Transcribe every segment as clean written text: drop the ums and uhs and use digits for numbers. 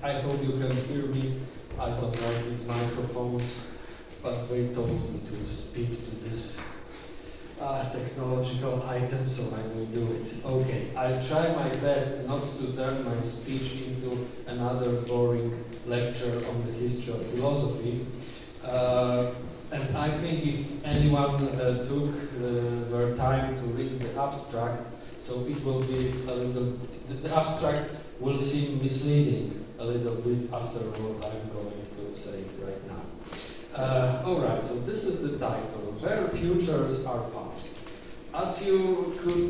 I hope you can hear me. I don't like these microphones, but they told me to speak to this technological item, so I will do it. Okay, I'll try my best not to turn my speech into another boring lecture on the history of philosophy. And I think if anyone took their time to read the abstract, so it will be a little, the abstract will seem misleading a little bit after what I'm going to say right now. Alright, so this is the title, Where Futures Are Past. As you could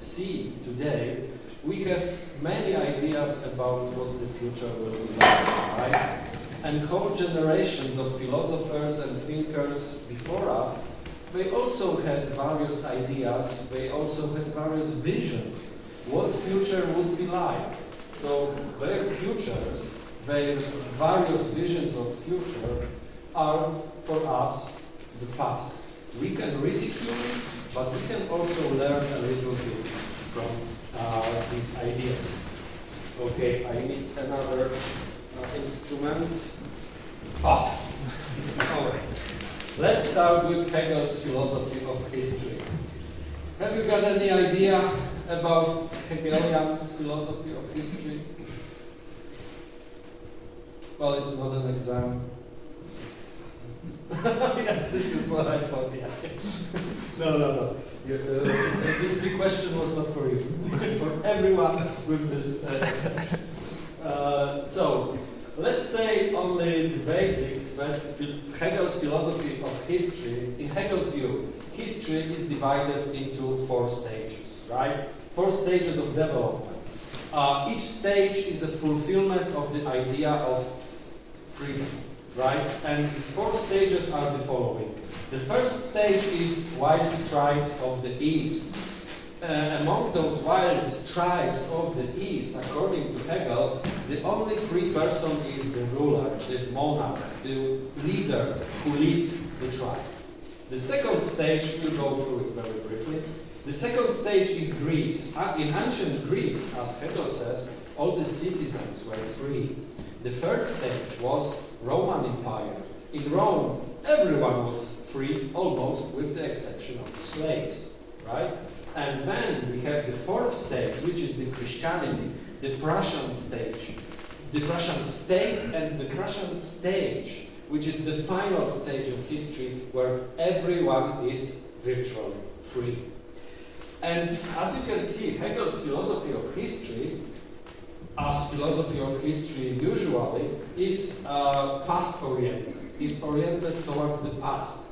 see today, we have many ideas about what the future will be like, right? And whole generations of philosophers and thinkers before us, they also had various ideas, they also had various visions, what future would be like. So their futures, their various visions of future are for us the past. We can ridicule it, but we can also learn a little bit from these ideas. Okay, I need another instrument. Alright. Let's start with Hegel's philosophy of history. Have you got any idea about Hegelian's philosophy of history? Well, it's not an exam. Yeah, this is what I thought, yeah. No. The question was not for you. For everyone with this exam. So, let's say only the basics, that Hegel's philosophy of history, in Hegel's view, history is divided into 4 stages, right? 4 stages of development. Each stage is a fulfillment of the idea of freedom, right? And these 4 stages are the following. The first stage is wild tribes of the East. Among those wild tribes of the East, according to Hegel, the only free person is the ruler, the monarch, the leader who leads the tribe. The second stage, we'll go through it very briefly. The second stage is Greece. In ancient Greece, as Hegel says, all the citizens were free. The third stage was Roman Empire. In Rome, everyone was free, almost with the exception of the slaves, right? And then we have the fourth stage, which is the Christianity, the Prussian stage, the Prussian state and the Prussian stage, which is the final stage of history where everyone is virtually free. And as you can see, Hegel's philosophy of history, as philosophy of history usually, is past-oriented, is oriented towards the past.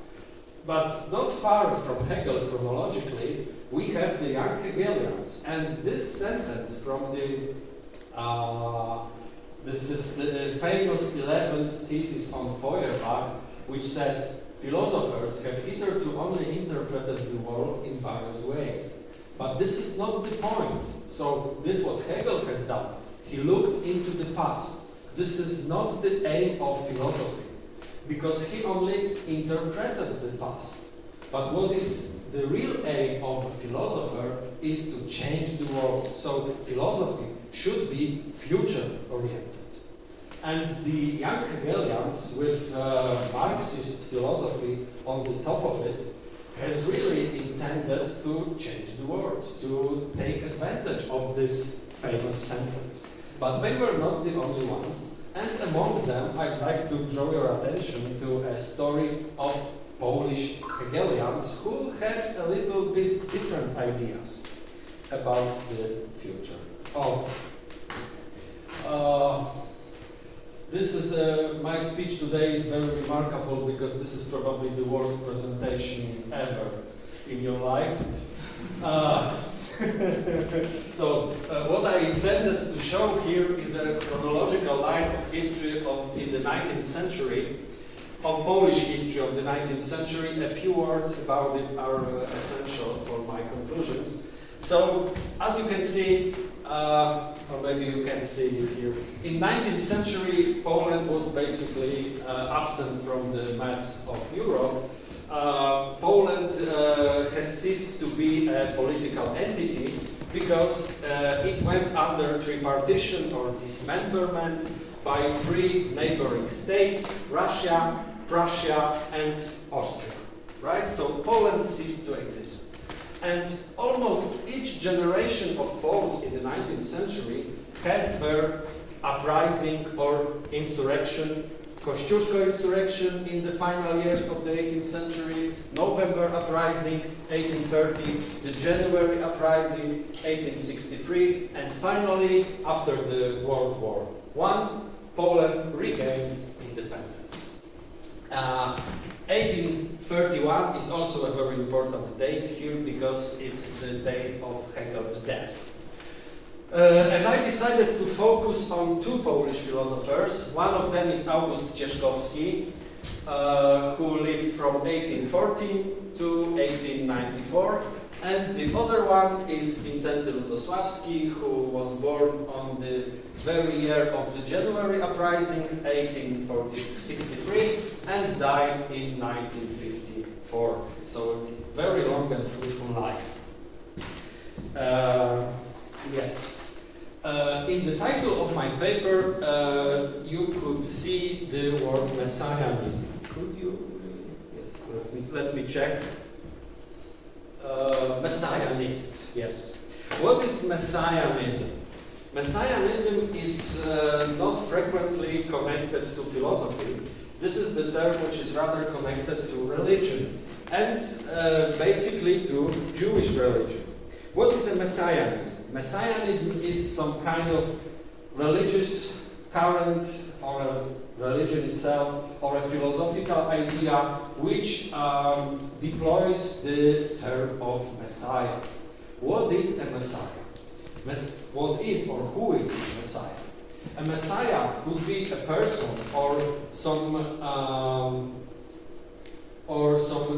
But not far from Hegel chronologically, we have the young Hegelians, and this sentence from the, this is the famous 11th thesis on Feuerbach, which says, philosophers have hitherto only interpreted the world in various ways. But this is not the point. So this is what Hegel has done. He looked into the past. This is not the aim of philosophy, because he only interpreted the past. But what is the real aim of a philosopher is to change the world. So philosophy should be future-oriented. And the young Hegelians, with Marxist philosophy on the top of it, has really intended to change the world, to take advantage of this famous sentence. But they were not the only ones. And among them, I'd like to draw your attention to a story of Polish Hegelians who had a little bit different ideas about the future. This is my speech today is very remarkable because this is probably the worst presentation ever in your life. So what I intended to show here is a chronological line of history in the 19th century, of Polish history of the 19th century. A few words about it are essential for my conclusions. So, as you can see, or maybe you can see it here, in 19th century Poland was basically absent from the maps of Europe. Poland has ceased to be a political entity, because it went under tripartition or dismemberment by three neighboring states, Russia, Prussia and Austria. Right? So Poland ceased to exist. And almost each generation of Poles in the 19th century had their uprising or insurrection. Kościuszko insurrection in the final years of the 18th century, November uprising, 1830, the January uprising, 1863, and finally, after the World War I, Poland regained independence. 1831 is also a very important date here because it's the date of Hegel's death. And I decided to focus on two Polish philosophers. One of them is August Cieszkowski, who lived from 1814 to 1894, and the other one is Wincenty Lutosławski, who was born on the very year of the January uprising, 1863, and died in 1954. So a very long and fruitful life. Yes. In the title of my paper, you could see the word Messianism. Could you? Yes. Let me check. Messianists. Yes. What is Messianism? Messianism is not frequently connected to philosophy. This is the term which is rather connected to religion and basically to Jewish religion. What is a Messianism? Messianism is some kind of religious current or a religion itself or a philosophical idea which deploys the term of Messiah. What is a Messiah? What is or who is a Messiah? A Messiah could be a person or some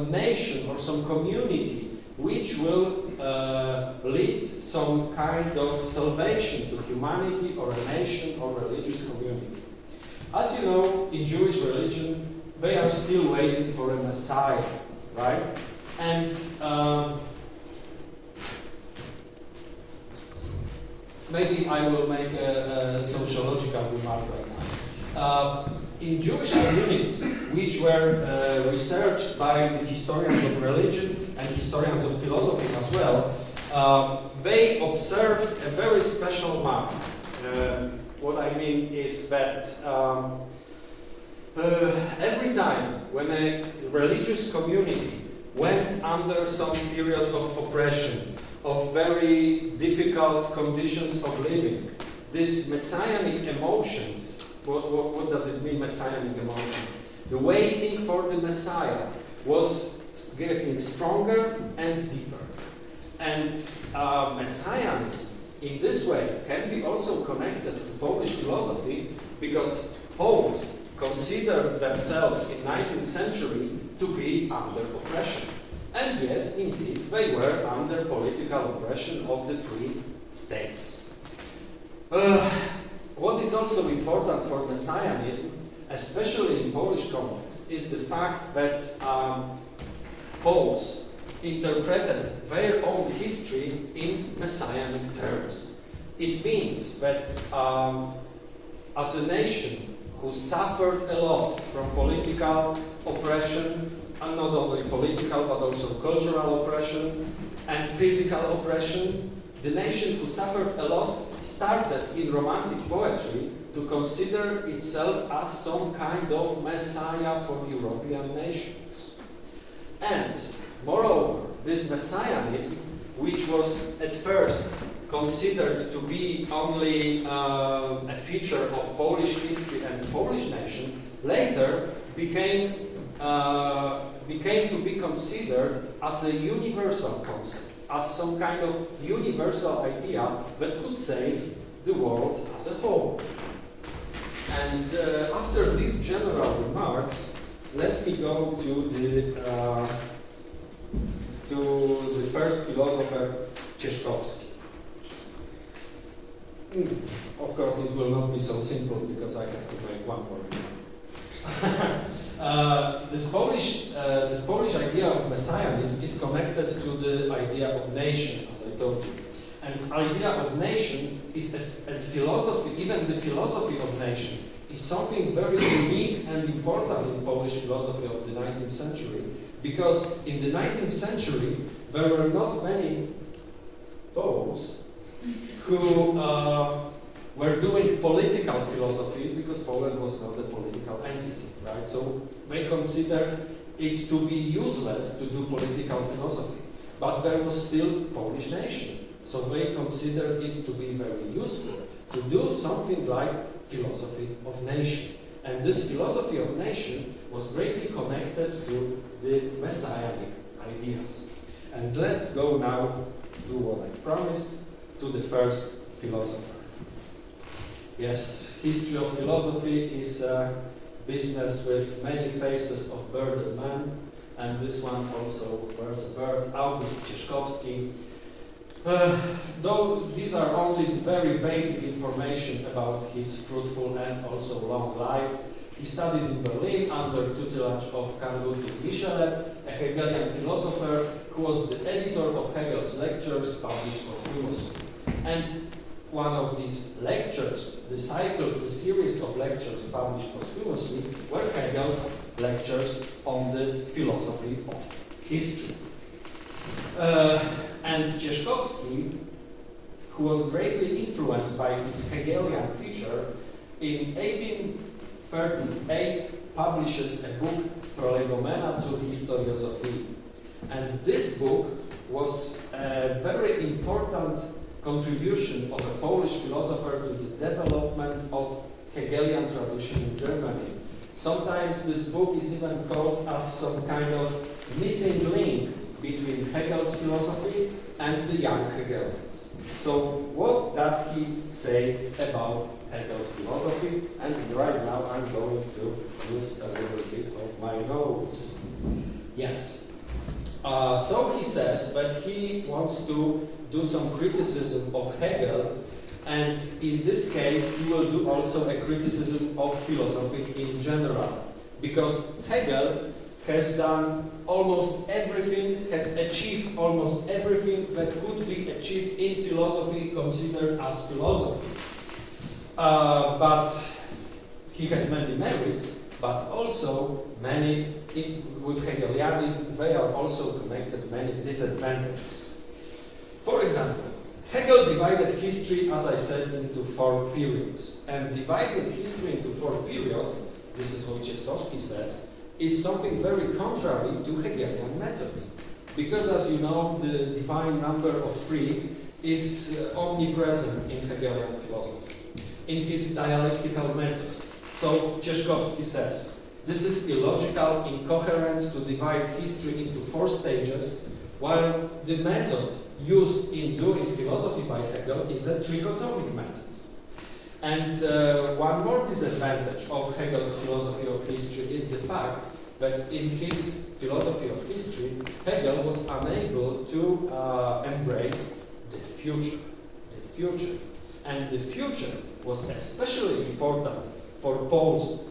nation or some community which will lead some kind of salvation to humanity or a nation or religious community. As you know, in Jewish religion, they are still waiting for a Messiah, right? And maybe I will make a sociological remark right now. In Jewish communities, which were researched by the historians of religion and historians of philosophy as well, they observed a very special mark. What I mean is that every time when a religious community went under some period of oppression, of very difficult conditions of living, these messianic emotions, what does it mean, messianic emotions? The waiting for the Messiah was getting stronger and deeper. And Messianism, in this way, can be also connected to Polish philosophy because Poles considered themselves in 19th century to be under oppression. And yes, indeed, they were under political oppression of the free states. What is also important for Messianism, especially in Polish context, is the fact that Poles interpreted their own history in messianic terms. It means that as a nation who suffered a lot from political oppression, and not only political but also cultural oppression and physical oppression, the nation who suffered a lot started in Romantic poetry to consider itself as some kind of messiah for European nations. And moreover, this messianism, which was at first considered to be only a feature of Polish history and Polish nation, later became to be considered as a universal concept, as some kind of universal idea that could save the world as a whole. And after these general remarks, let me go to the first philosopher, Cieszkowski. Of course, it will not be so simple because I have to make one more remark. This Polish idea of messianism is connected to the idea of nation, as I told you. And idea of nation is, and philosophy, even the philosophy of nation, is something very unique and important in Polish philosophy of the 19th century, because in the 19th century there were not many Poles who were doing political philosophy, because Poland was not a political entity, right? So they considered it to be useless to do political philosophy, but there was still Polish nation. So they considered it to be very useful to do something like philosophy of nation. And this philosophy of nation was greatly connected to the messianic ideas. And let's go now to what I promised, to the first philosopher. Yes, history of philosophy is a business with many faces of bearded man, and this one also wears a beard, August Cieszkowski. Though these are only very basic information about his fruitful and also long life, he studied in Berlin under tutelage of Karl Ludwig Michelet, a Hegelian philosopher who was the editor of Hegel's lectures published posthumously. And one of these lectures, the series of lectures published posthumously, were Hegel's lectures on the philosophy of history. And Cieszkowski, who was greatly influenced by his Hegelian teacher, in 1838 publishes a book, Prolegomena zur Historiosophii. And this book was a very important contribution of a Polish philosopher to the development of Hegelian tradition in Germany. Sometimes this book is even called as some kind of missing link between Hegel's philosophy and the young Hegelians. So what does he say about Hegel's philosophy? And right now I'm going to use a little bit of my notes. Yes. So he says that he wants to do some criticism of Hegel, and in this case he will do also a criticism of philosophy in general, because Hegel has done almost everything, has achieved almost everything that could be achieved in philosophy considered as philosophy. But he has many merits, but also many, with Hegelianism, they are also connected many disadvantages. For example, Hegel divided history, as I said, into 4 periods. And dividing history into 4 periods, this is what Cieszkowski says, is something very contrary to Hegelian method. Because as you know, the divine number of 3 is omnipresent in Hegelian philosophy, in his dialectical method. So Cieszkowski says, this is illogical, incoherent to divide history into 4 stages, while the method used in doing philosophy by Hegel is a trichotomic method. And one more disadvantage of Hegel's philosophy of history is the fact that in his philosophy of history, Hegel was unable to embrace the future. And the future was especially important for Poles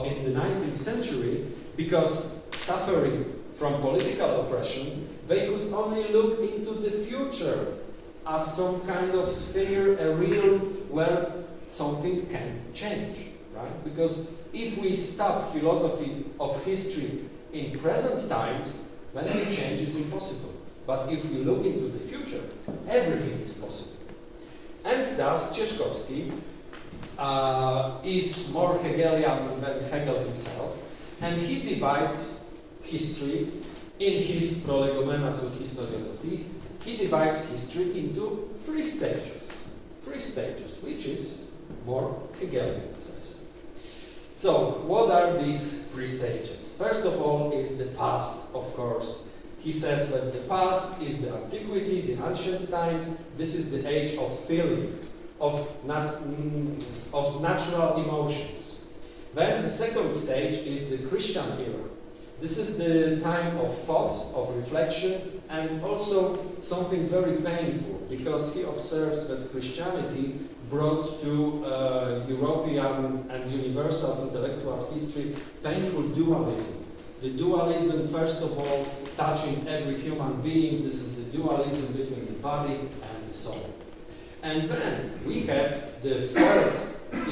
in the 19th century, because suffering from political oppression, they could only look into the future as some kind of sphere, a realm where something can change, right? Because if we stop philosophy of history in present times, then any change is impossible. But if we look into the future, everything is possible. And thus Cieszkowski is more Hegelian than Hegel himself, and he divides history in his Prolegomena zur Historiosophii. He divides history into 3 stages. 3 stages, which is more Hegelian, it says. So, what are these 3 stages? First of all is the past, of course. He says that the past is the antiquity, the ancient times. This is the age of feeling, of natural emotions. Then the second stage is the Christian era. This is the time of thought, of reflection, and also something very painful, because he observes that Christianity brought to European and universal intellectual history painful dualism. The dualism, first of all, touching every human being. This is the dualism between the body and the soul. And then we have the third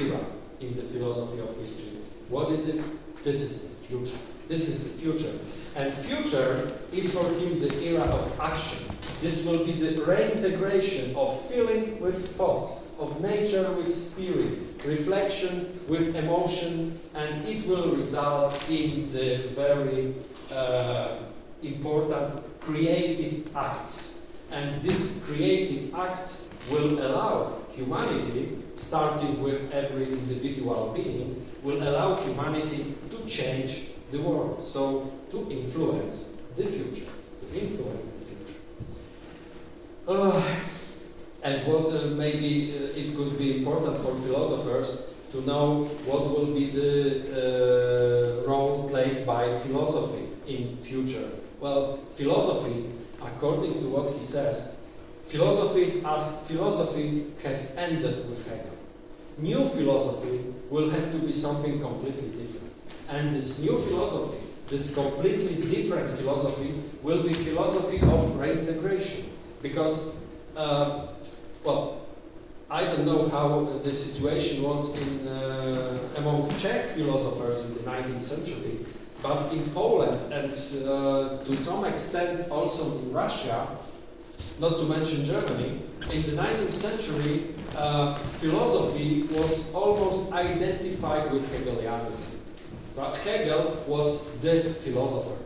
era in the philosophy of history. What is it? This is the future. This is the future. And future is for him the era of action. This will be the reintegration of feeling with thought, of nature with spirit, reflection with emotion, and it will result in the very important creative acts. And these creative acts will allow humanity, starting with every individual being, will allow humanity to change the world. So to influence the future. To influence the future. And what maybe it could be important for philosophers to know what will be the role played by philosophy in future. Well, philosophy, according to what he says, philosophy as philosophy has ended with Hegel. New philosophy will have to be something completely different. And this new philosophy, this completely different philosophy, will be philosophy of reintegration. Because, well, I don't know how the situation was in, among Czech philosophers in the 19th century, but in Poland and to some extent also in Russia, not to mention Germany, in the 19th century, philosophy was almost identified with Hegelianism. But Hegel was the philosopher,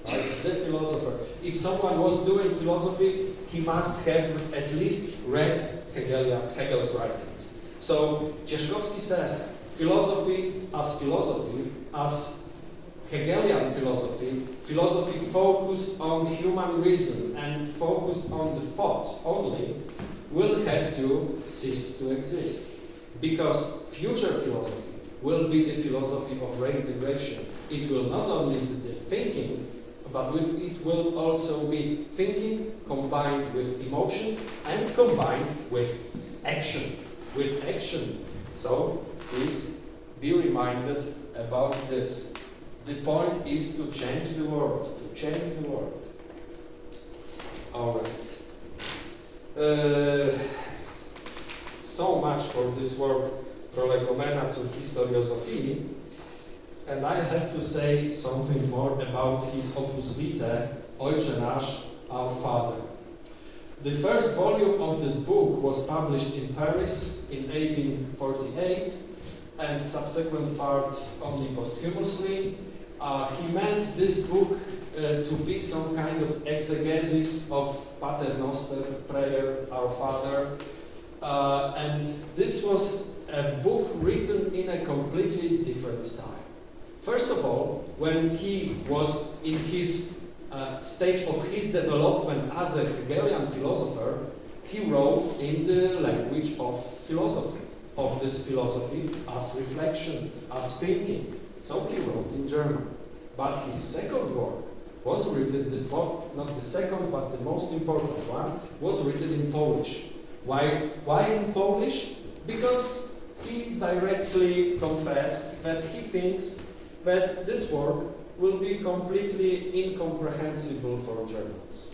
right? The philosopher. If someone was doing philosophy, he must have at least read Hegel's writings. So Cieszkowski says, philosophy, as Hegelian philosophy, philosophy focused on human reason and focused on the thought only, will have to cease to exist. Because future philosophy will be the philosophy of reintegration. It will not only be the thinking, but it will also be thinking combined with emotions and combined with action. With action. So please be reminded about this. The point is to change the world. To change the world. Alright. So much for this work Prolegomena zur Historiosophii, and I have to say something more about his opus vitae, Ojcze Nasz, Our Father. The first volume of this book was published in Paris in 1848, and subsequent parts only posthumously. He meant this book to be some kind of exegesis of Pater Noster, prayer, Our Father, and this was a book written in a completely different style. First of all, when he was in his stage of his development as a Hegelian philosopher, he wrote in the language of philosophy, of this philosophy as reflection, as thinking. So he wrote in German. But his second work was written, this one, not the second, but the most important one, was written in Polish. Why in Polish? Because he directly confessed that he thinks that this work will be completely incomprehensible for Germans.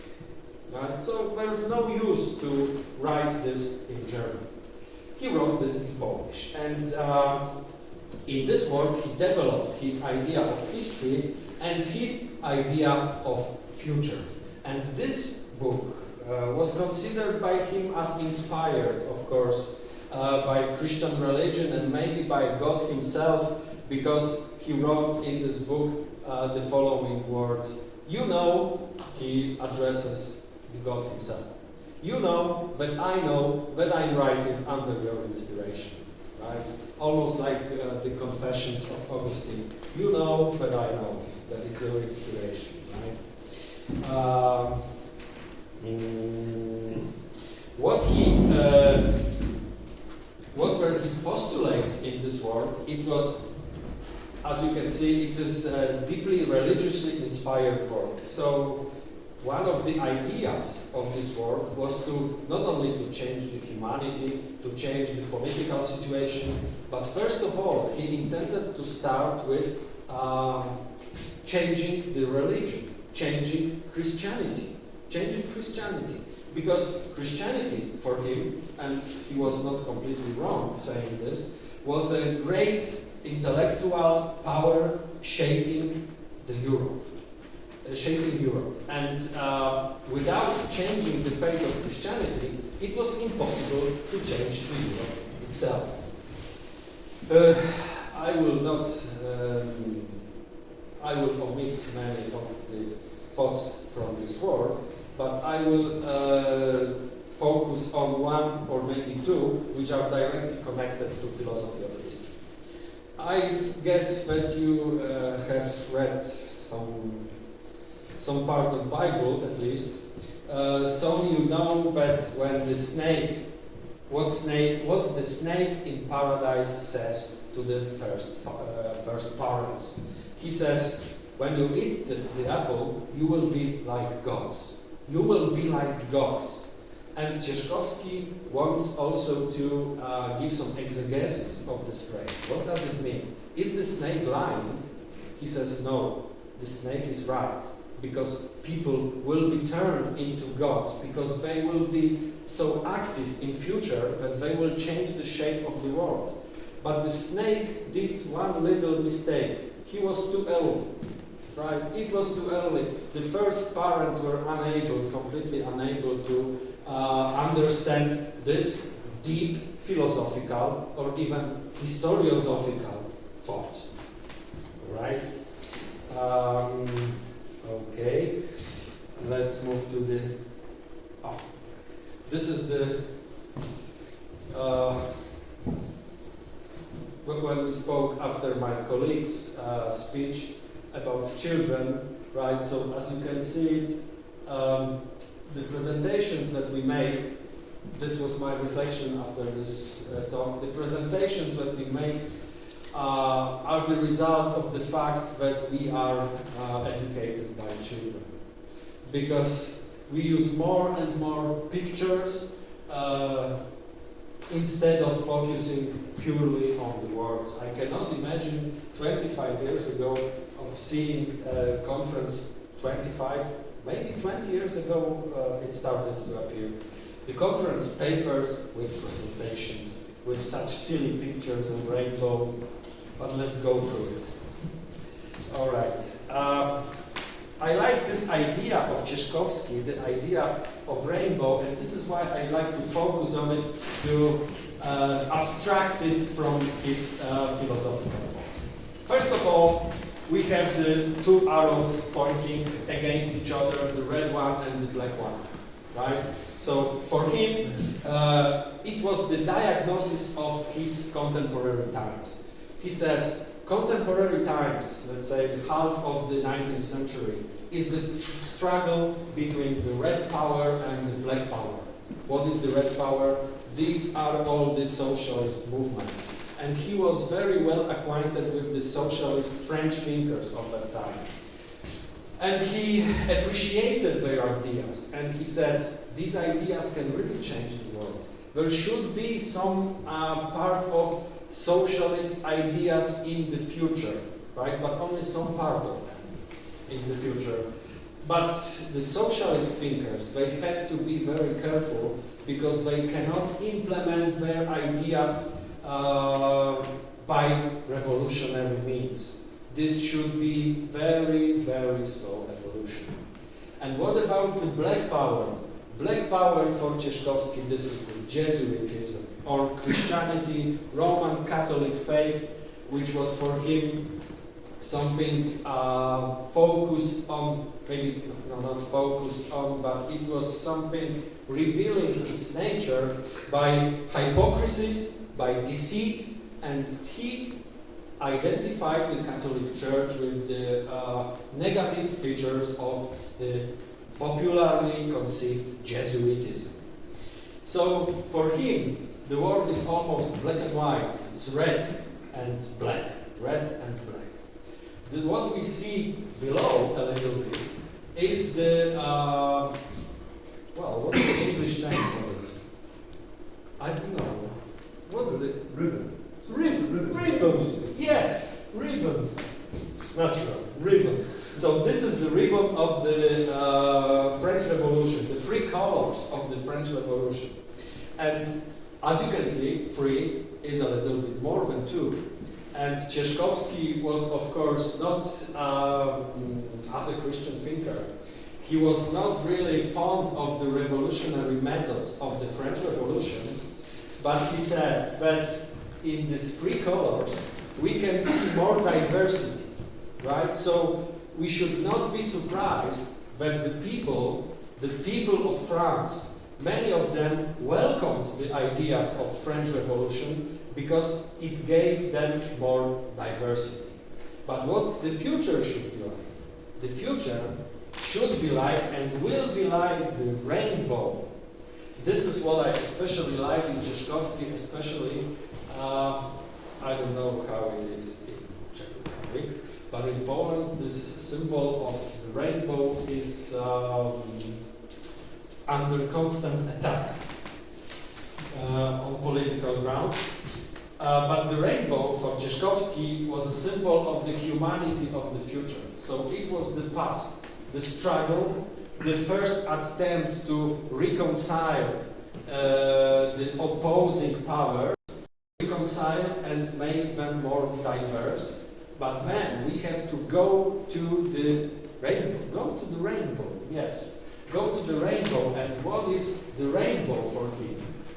Right? So there's no use to write this in German. He wrote this in Polish. And in this work, he developed his idea of history and his idea of future. And this book was considered by him as inspired, of course, by Christian religion and maybe by God himself, because he wrote in this book the following words. You know, he addresses God himself. You know that I'm writing under your inspiration. Right? Almost like the Confessions of Augustine. You know that I know that it's your inspiration. Right? What were his postulates in this work? It was, as you can see, it is a deeply religiously inspired work. So one of the ideas of this work was to not only to change the humanity, to change the political situation, but first of all, he intended to start with changing the religion, changing Christianity. because Christianity for him, and he was not completely wrong saying this, was a great intellectual power shaping Europe. And without changing the face of Christianity, it was impossible to change the Europe itself. I will omit many of the thoughts from this work, but I will focus on one or maybe two which are directly connected to philosophy of history. I guess that you have read some parts of Bible at least, so you know that when the snake, what the snake in paradise says to the first parents. He says, when you eat the apple, you will be like gods. You will be like gods. And Cieszkowski wants also to give some exegesis of this phrase. What does it mean? Is the snake lying? He says, no, the snake is right. Because people will be turned into gods, because they will be so active in future that they will change the shape of the world. But the snake did one little mistake. He was too early, right? It was too early. The first parents were completely unable to understand this deep philosophical or even historiosophical thought, right? Okay, let's move to the. This is the. When we spoke after my colleague's speech about children, right? So as you can see it, the presentations that we make. This was my reflection after this talk. The presentations that we make are the result of the fact that we are educated by children, because we use more and more pictures instead of focusing purely on the words. I cannot imagine 25 years ago of seeing a conference, 25, maybe 20 years ago it started to appear. The conference papers with presentations, with such silly pictures of rainbow, but let's go through it. All right. I like this idea of Cieszkowski, the idea of rainbow, and this is why I like to focus on it, to abstract it from his philosophical thought. First of all, we have the two arrows pointing against each other, the red one and the black one, right? So for him, it was the diagnosis of his contemporary times. He says, contemporary times, let's say half of the 19th century, is the struggle between the red power and the black power. What is the red power? These are all the socialist movements. And he was very well acquainted with the socialist French thinkers of that time. And he appreciated their ideas, and he said, these ideas can really change the world. There should be some part of socialist ideas in the future, right? But only some part of them in the future. But the socialist thinkers, they have to be very careful, because they cannot implement their ideas by revolutionary means. This should be very, very slow evolution. And what about the black power? Black power for Cieszkowski, this is the Jesuitism, or Christianity, Roman Catholic faith, which was for him something focused on, maybe not focused on, but it was something revealing its nature by hypocrisies, by deceit, and he identified the Catholic Church with the negative features of the popularly conceived Jesuitism. So for him, the world is almost black and white. It's red and black, red and black. What we see below a little bit is the, well, what's the English name for it? I don't know. What's the... Ribbon. Ribbon. Yes, ribbon. Natural, ribbon. So this is the ribbon of the French Revolution, the three colors of French Revolution. And as you can see, 3 is a little bit more than 2. And Cieszkowski was, of course, not, as a Christian thinker, he was not really fond of the revolutionary methods of the French Revolution, but he said that in these 3 colors we can see more diversity, right? So we should not be surprised that the people of France, many of them welcomed the ideas of French Revolution because it gave them more diversity. But what the future should be like? The future should be like and will be like the rainbow. This is what I especially like in Cieszkowski, especially, I don't know how it is in Czech Republic, but in Poland this symbol of the rainbow is under constant attack on political ground. But the rainbow for Cieszkowski was a symbol of the humanity of the future. So it was the past, the struggle, the first attempt to reconcile the opposing powers, reconcile and make them more diverse. But then we have to go to the rainbow, yes. Go to the rainbow, and what is the rainbow for him?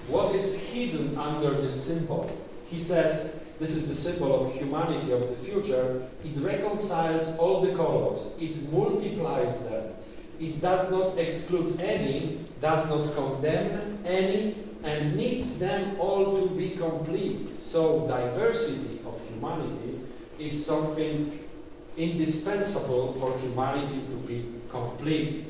What is hidden under this symbol? He says, this is the symbol of humanity of the future. It reconciles all the colors. It multiplies them. It does not exclude any, does not condemn any, and needs them all to be complete. So diversity of humanity is something indispensable for humanity to be complete.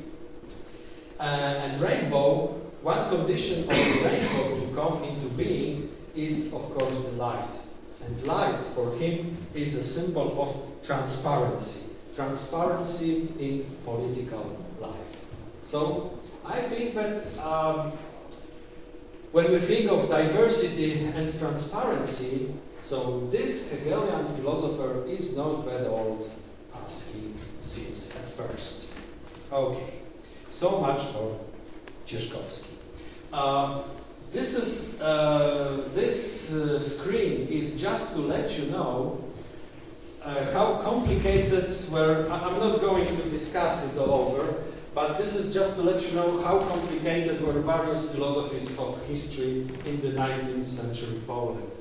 And rainbow, one condition of the rainbow to come into being is, of course, the light. And light, for him, is a symbol of transparency. Transparency in political life. So, I think that when we think of diversity and transparency, so this Hegelian philosopher is not that old as he seems at first. Okay, so much for Cieszkowski. This screen is just to let you know how complicated I'm not going to discuss it all over, but this is just to let you know how complicated were various philosophies of history in the 19th century Poland.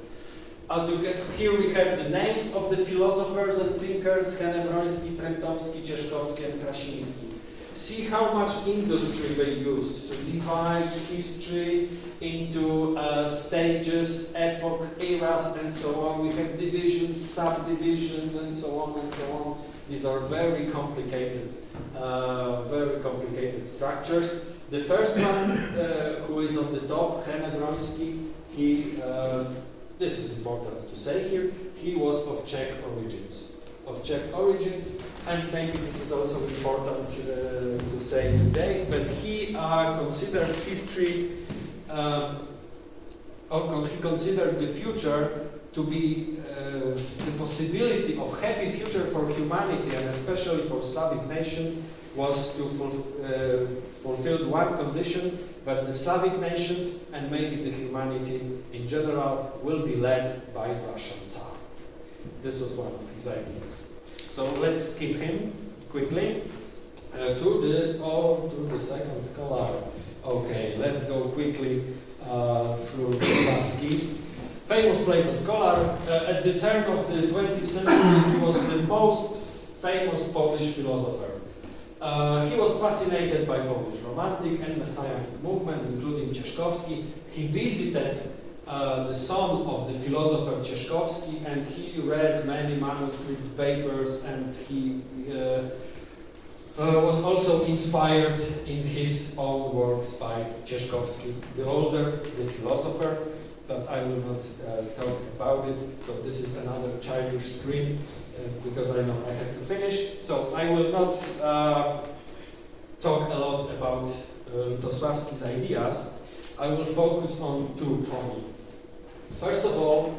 As you can, here we have the names of the philosophers and thinkers: Hegelians, Trentowski, Cieszkowski and Krasiński. See how much industry they used to divide history into stages, epoch, eras, and so on. We have divisions, subdivisions, and so on and so on. These are very complicated structures. The first one, who is on the top, Hegelianism, this is important to say here, he was of Czech origins. And maybe this is also important to say today, that he considered history, he considered the future to be the possibility of happy future for humanity, and especially for Slavic nation, was to fulfill one condition, that the Slavic nations and maybe the humanity in general will be led by Russian Tsar. This was one of his ideas. So let's skip him quickly to the second scholar. Okay, let's go quickly through Cieszkowski. Famous Plato scholar. At the turn of the 20th century, he was the most famous Polish philosopher. He was fascinated by Polish Romantic and Messianic movement, including Cieszkowski. He visited the son of the philosopher Cieszkowski, and he read many manuscript papers, and he was also inspired in his own works by Cieszkowski, the older, the philosopher, but I will not talk about it. So this is another childish screen, because I know I have to finish. So I will not talk a lot about Litosławski's ideas. I will focus on two only. First of all,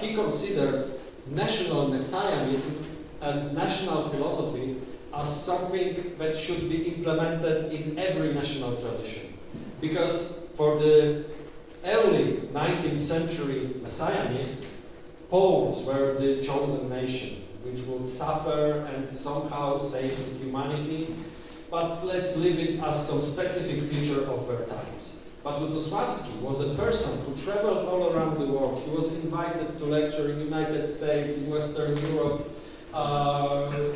he considered national messianism and national philosophy as something that should be implemented in every national tradition. Because for the early 19th century Messianists, Poles were the chosen nation, which would suffer and somehow save humanity, but let's leave it as some specific feature of their times. But Lutosławski was a person who traveled all around the world. He was invited to lecture in the United States, in Western Europe.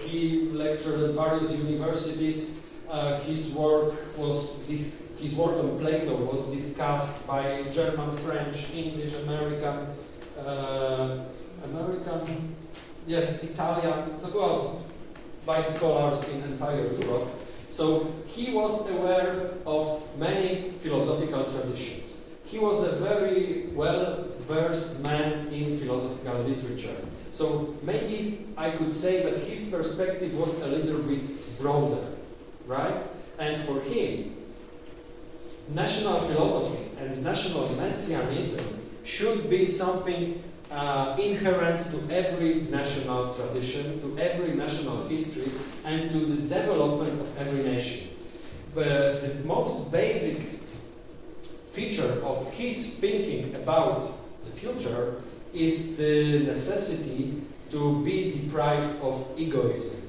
He lectured at various universities. His work on Plato was discussed by German, French, English, Italian, well, by scholars in entire Europe. So he was aware of many philosophical traditions. He was a very well-versed man in philosophical literature. So maybe I could say that his perspective was a little bit broader, right? And for him, national philosophy and national messianism should be something inherent to every national tradition, to every national history, and to the development of every nation. But the most basic feature of his thinking about the future is the necessity to be deprived of egoism.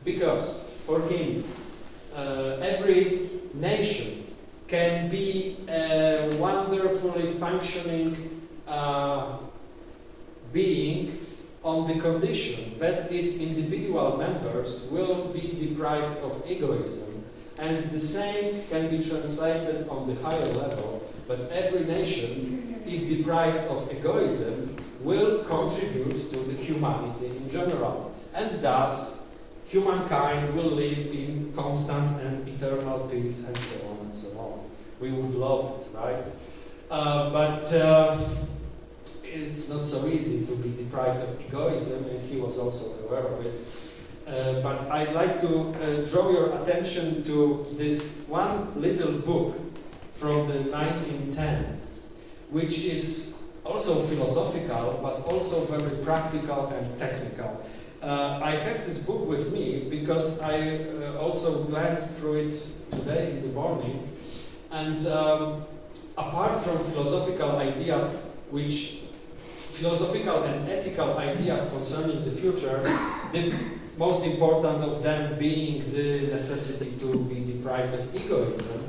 Because for him, every nation can be a wonderfully functioning being on the condition that its individual members will be deprived of egoism, and the same can be translated on the higher level, but every nation, if deprived of egoism, will contribute to the humanity in general, and thus humankind will live in constant and eternal peace, and so on and so on. We would love it, right? But it's not so easy to be deprived of egoism, and he was also aware of it. But I'd like to draw your attention to this one little book from the 1910, which is also philosophical, but also very practical and technical. I have this book with me because I also glanced through it today in the morning, and apart from philosophical ideas, philosophical and ethical ideas concerning the future, the most important of them being the necessity to be deprived of egoism,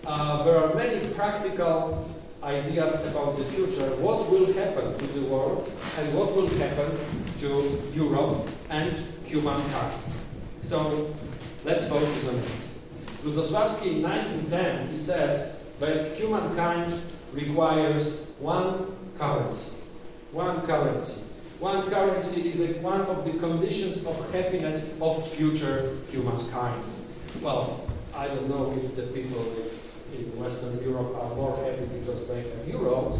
there are many practical ideas about the future, what will happen to the world and what will happen to Europe and humankind. So let's focus on it. Lutosławski in 1910, he says that humankind requires one currency. One currency. One currency is one of the conditions of happiness of future humankind. Well, I don't know if the people in Western Europe are more happy because they have euro,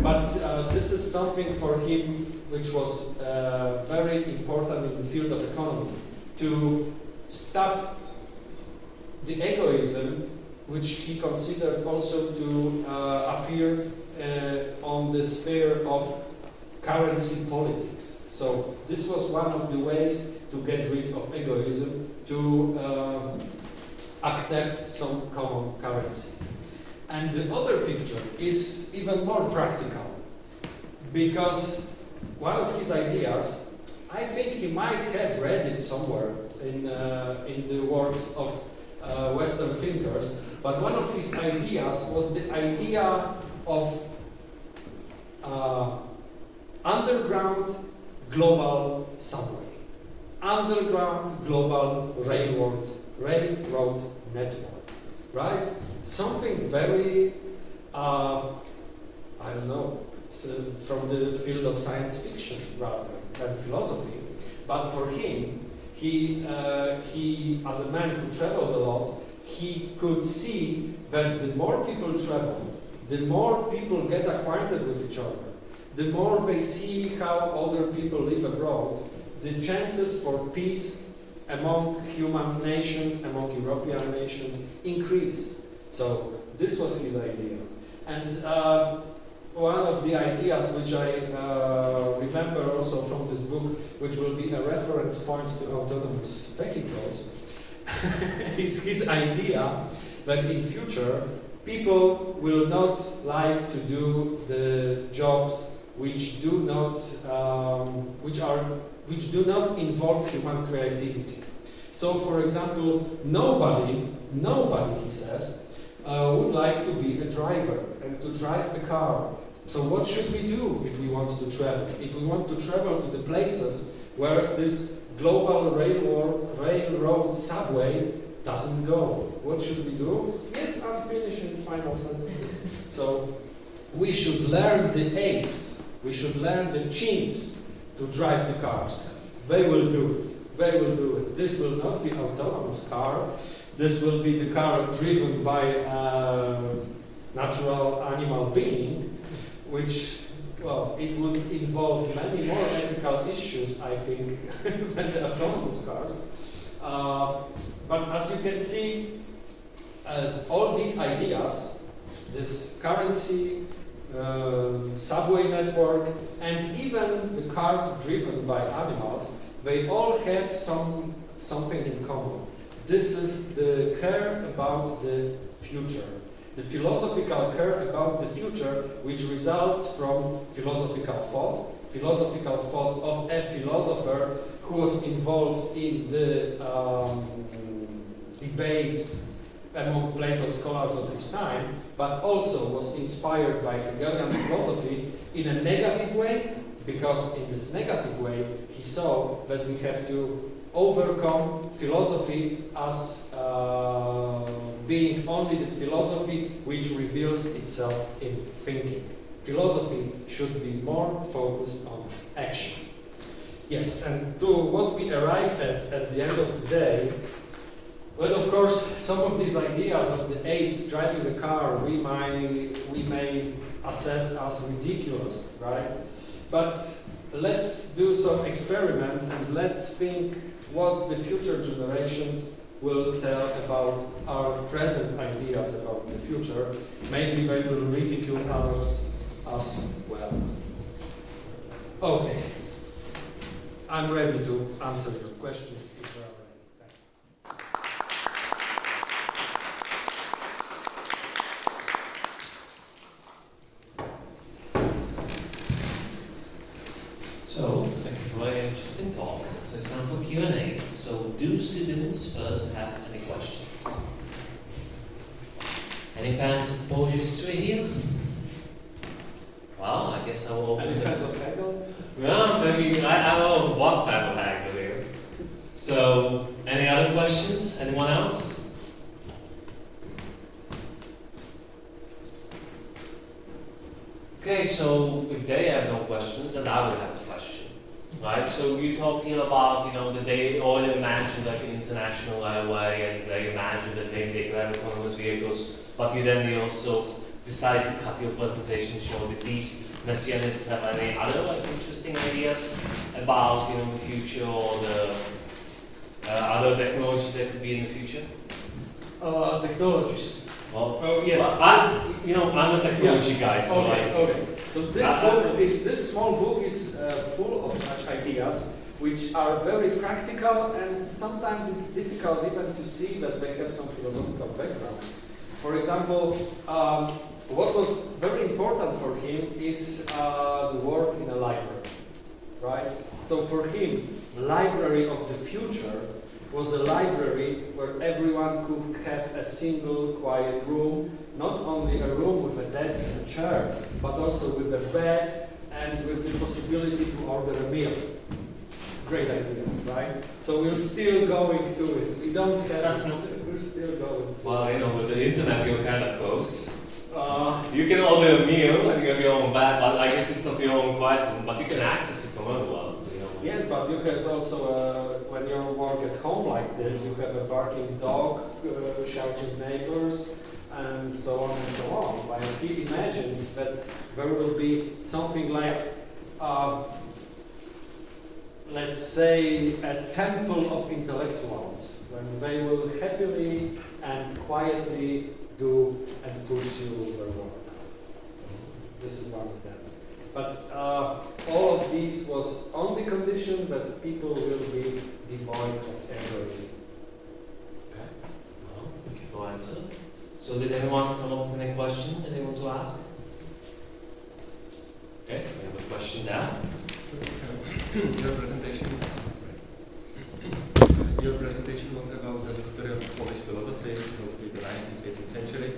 but this is something for him which was very important in the field of economy, to stop the egoism which he considered also to appear on the sphere of currency politics. So this was one of the ways to get rid of egoism, to accept some common currency. And the other picture is even more practical, because one of his ideas, I think he might have read it somewhere in the works of Western thinkers, but one of his ideas was the idea of underground global subway, underground global railroad network, right? Something very, I don't know, from the field of science fiction rather than philosophy. But for him, he as a man who traveled a lot, he could see that the more people travel, the more people get acquainted with each other, the more they see how other people live abroad, the chances for peace among human nations, among European nations, increase. So this was his idea. And one of the ideas which I remember also from this book, which will be a reference point to autonomous vehicles, is his idea that in future people will not like to do the jobs which do not involve human creativity. So, for example, nobody, he says, would like to be a driver and to drive a car. So what should we do if we want to travel? If we want to travel to the places where this global railroad subway doesn't go, what should we do? Yes, I'm finishing final sentences. So we should learn the apes, we should learn the chimps to drive the cars. They will do it. They will do it. This will not be autonomous car. This will be the car driven by a natural animal being, which, well, it would involve many more ethical issues, I think, than the autonomous cars. But as you can see, all these ideas, this currency, subway network, and even the cars driven by animals, they all have something in common. This is the care about the future. The philosophical care about the future, which results from philosophical thought of a philosopher who was involved in the debates among Plato's scholars of his time, but also was inspired by Hegelian philosophy in a negative way, because in this negative way he saw that we have to overcome philosophy as being only the philosophy which reveals itself in thinking. Philosophy should be more focused on action. Yes, and to what we arrived at the end of the day, well, of course, some of these ideas, as the apes driving the car, we may assess as ridiculous, right? But let's do some experiment and let's think what the future generations will tell about our present ideas about the future. Maybe they will ridicule others as well. Okay, I'm ready to answer your questions if there are any. So, thank you for a very interesting talk. So it's time for Q&A. So, do students first have any questions? Any fans of Polish history here? Well, I guess I will open. Any fans of Hegel? Yeah, maybe I know one fan of Hegel here. So, any other questions? Anyone else? Okay, so if they have no questions, then I will have a question, right? So you talked here about, that they all imagined like an international railway, and they imagined that maybe they could have autonomous vehicles, but you also decided to cut your presentation, show that these Messianists have any other like interesting ideas about the future or the other technologies that could be in the future. Technologies. Well, yes. Well, I'm a technology guy, so okay. So this small book is full of such ideas, which are very practical, and sometimes it's difficult even to see that they have some philosophical background. For example, what was very important for him is the work in a library, right? So for him, library of the future was a library where everyone could have a single quiet room, not only a room with a desk and a chair, but also with a bed and with the possibility to order a meal. Great idea, right? So we're still going to it. We don't have it. We're still going. Well, with the internet you're kind of close. You can order a meal and you have your own bed, but I guess it's not your own quiet room, but you can access it from other ones. Yes, but you have also, when you work at home like this, you have a barking dog, shouting neighbors, and so on and so on. Like he imagines that there will be something like, let's say, a temple of intellectuals, when they will happily and quietly do and pursue their work. So this is one of them. But all of this was on the condition that people will be devoid of egoism. Okay. Well, thank you for answer. So did anyone come up with any question that they want to ask? Okay, we have a question there. So, your presentation was about the history of Polish philosophy, mostly the 19th, 18th century.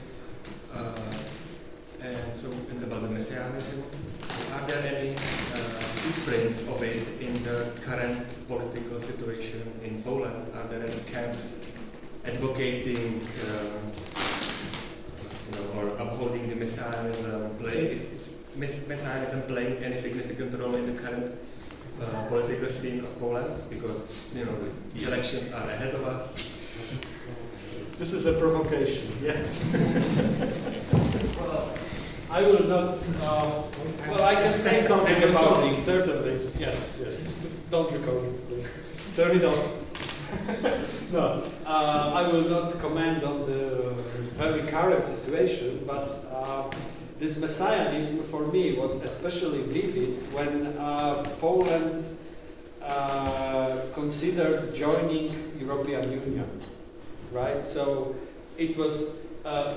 And so, about the Messianism, are there any footprints of it in the current political situation in Poland? Are there any camps advocating or upholding the Messianism? Is Messianism playing any significant role in the current political scene of Poland? Because the elections are ahead of us. This is a provocation, yes. I will not. Well, I can say something about it, certainly. Yes, yes. Don't record it, please. Turn it off. No, I will not comment on the very current situation, but this Messianism for me was especially vivid when Poland considered joining European Union, right? So it was,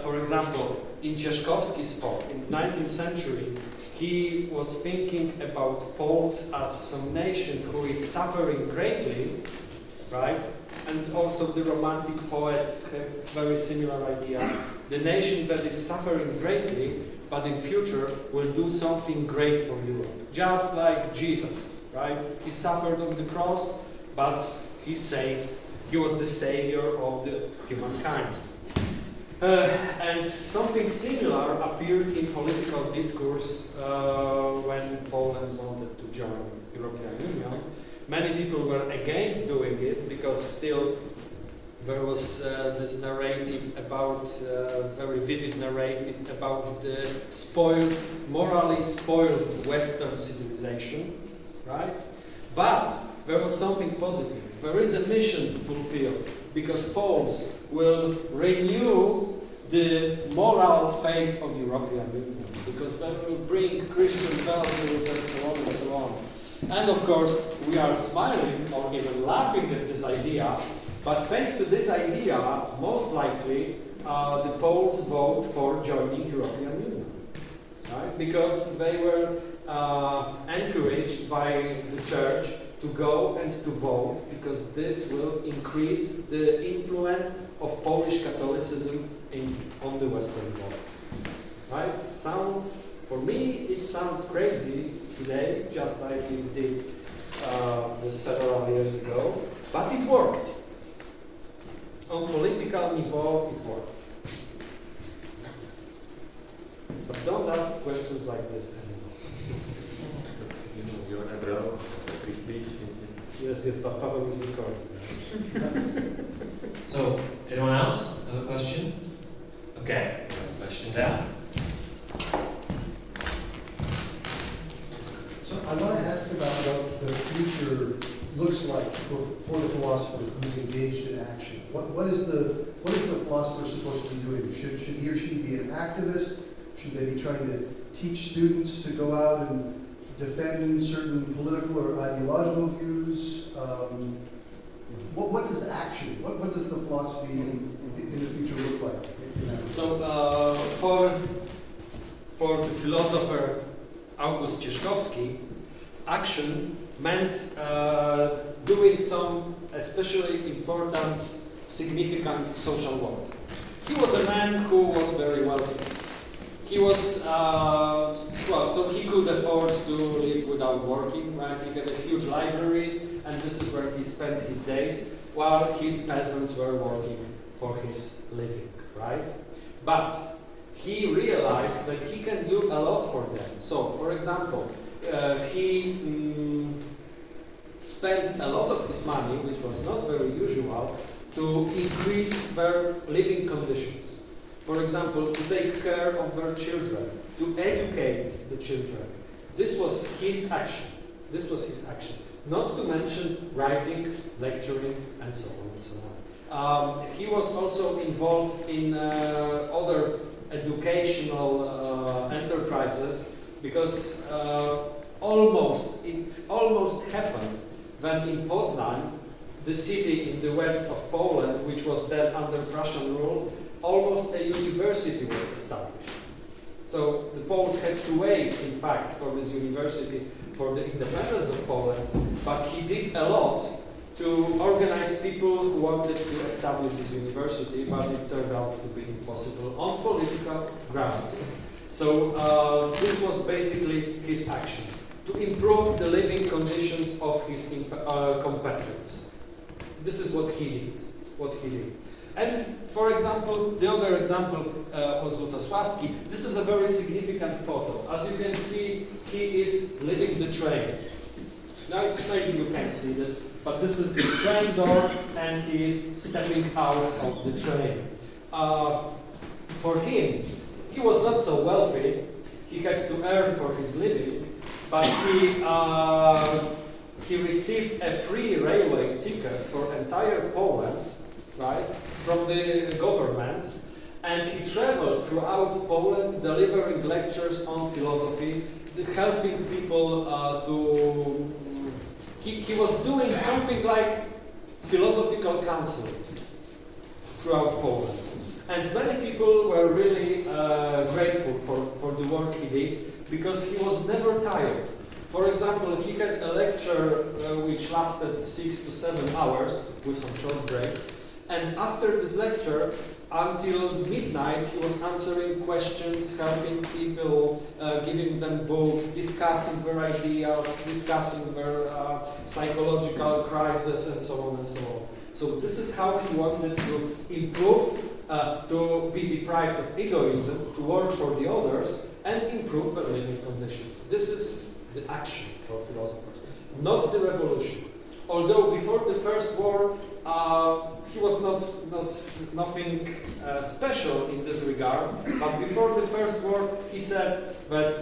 for example, in Cieszkowski's spot in 19th century, he was thinking about Poles as some nation who is suffering greatly, right? And also the Romantic poets have very similar idea. The nation that is suffering greatly, but in future will do something great for Europe. Just like Jesus, right? He suffered on the cross, but he saved. He was the savior of the humankind. And something similar appeared in political discourse when Poland wanted to join European Union. Many people were against doing it because still there was this narrative about, very vivid narrative about the morally spoiled Western civilization, right? But there was something positive. There is a mission to fulfill because Poles will renew the moral face of European Union because they will bring Christian values and so on and so on. And of course, we are smiling or even laughing at this idea, but thanks to this idea, most likely the Poles vote for joining European Union, right? Because they were encouraged by the church to go and to vote, because this will increase the influence of Polish Catholicism on the Western world. Right? For me, it sounds crazy today, just like it did several years ago, but it worked. On political niveau, it worked. But don't ask questions like this anymore. But, you're abroad, it's a free speech. Yes, but Pavel is recording. So, anyone else have a question? Okay, we have a question there. So I want to ask about what the future looks like for the philosopher who's engaged in action. What is the philosopher supposed to be doing? Should he or she be an activist? Should they be trying to teach students to go out and defend certain political or ideological views? What does action? What does the philosophy in the future look like? So for the philosopher August Cieszkowski, action meant doing some especially important, significant social work. He was a man who was very wealthy. He was, so he could afford to live without working, right? He had a huge library, and this is where he spent his days, while his peasants were working for his living, right? But he realized that he can do a lot for them. So, for example, he spent a lot of his money, which was not very usual, to increase their living conditions. For example, to take care of their children, to educate the children. This was his action. This was his action. Not to mention writing, lecturing, and so on and so on. He was also involved in other educational enterprises, because it almost happened when in Poznań, the city in the west of Poland, which was then under Prussian rule, almost a university was established. So the Poles had to wait, in fact, for this university, for the independence of Poland, but he did a lot to organize people who wanted to establish this university, but it turned out to be impossible on political grounds. So this was basically his action, to improve the living conditions of his compatriots. This is what he did. And for example, the other example was Lutosławski. This is a very significant photo. As you can see, he is leaving the train. Now maybe you can't see this, but this is the train door and he is stepping out of the train. For him, he was not so wealthy. He had to earn for his living, but he received a free railway ticket for entire Poland, right, from the government, and he traveled throughout Poland delivering lectures on philosophy, helping people he was doing something like philosophical counseling throughout Poland. And many people were really grateful for the work he did, because he was never tired. For example, he had a lecture which lasted 6 to 7 hours with some short breaks. And after this lecture, until midnight, he was answering questions, helping people, giving them books, discussing their ideas, discussing their psychological crisis, and so on and so on. So this is how he wanted to improve, to be deprived of egoism, to work for the others, and improve their living conditions. This is the action for philosophers, not the revolution. Although before the First War, he was nothing special in this regard, but before the First War, he said that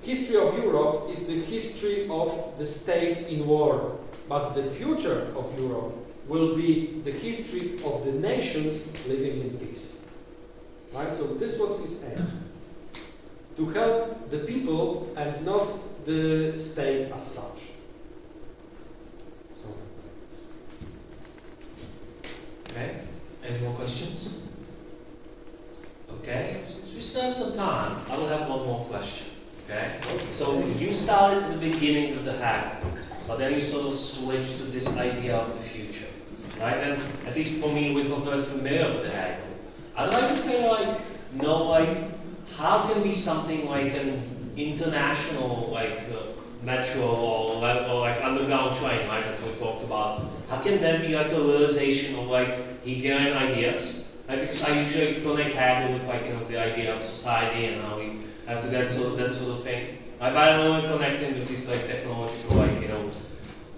history of Europe is the history of the states in war, but the future of Europe will be the history of the nations living in peace. Right? So this was his aim, to help the people and not the state as such. Okay, any more questions? Okay, since we still have some time, I will have one more question. Okay, so you started at the beginning with the Hegel, but then you sort of switched to this idea of the future, right? And at least for me, it was not very familiar with the Hegel. I'd like to kind of know how can be something like an international metro or underground train, right? That's what we talked about. How can that be a realization of Hegelian ideas? Right? Because I usually connect Hegel with the idea of society and how we have to that sort of thing. Right? But I don't want to connect them with these technological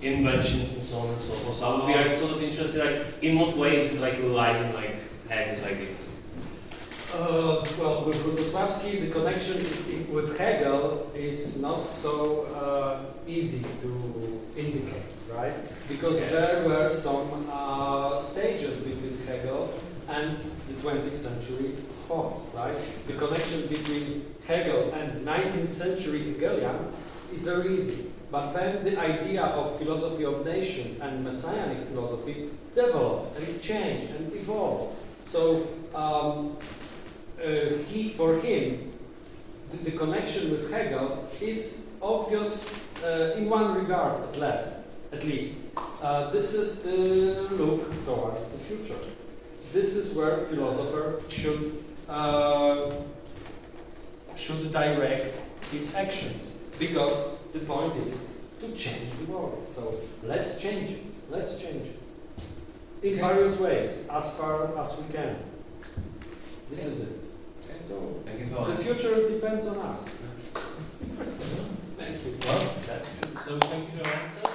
inventions and so on and so forth. So I would be sort of interested in what way is it realizing Hegel's ideas? Well, with Lutosławski, the connection with Hegel is not so easy to indicate, right? Because there were some stages between Hegel and the 20th century thought, right? The connection between Hegel and 19th century Hegelians is very easy. But then the idea of philosophy of nation and Messianic philosophy developed and changed and evolved. So for him, the connection with Hegel is obvious in one regard, at least. This is the look towards the future. This is where philosopher should direct his actions, because the point is to change the world. So let's change it. Let's change it in various ways, as far as we can. This is it. So thank you for the future depends on us. Thank you. Well, that's true. So thank you for your answer.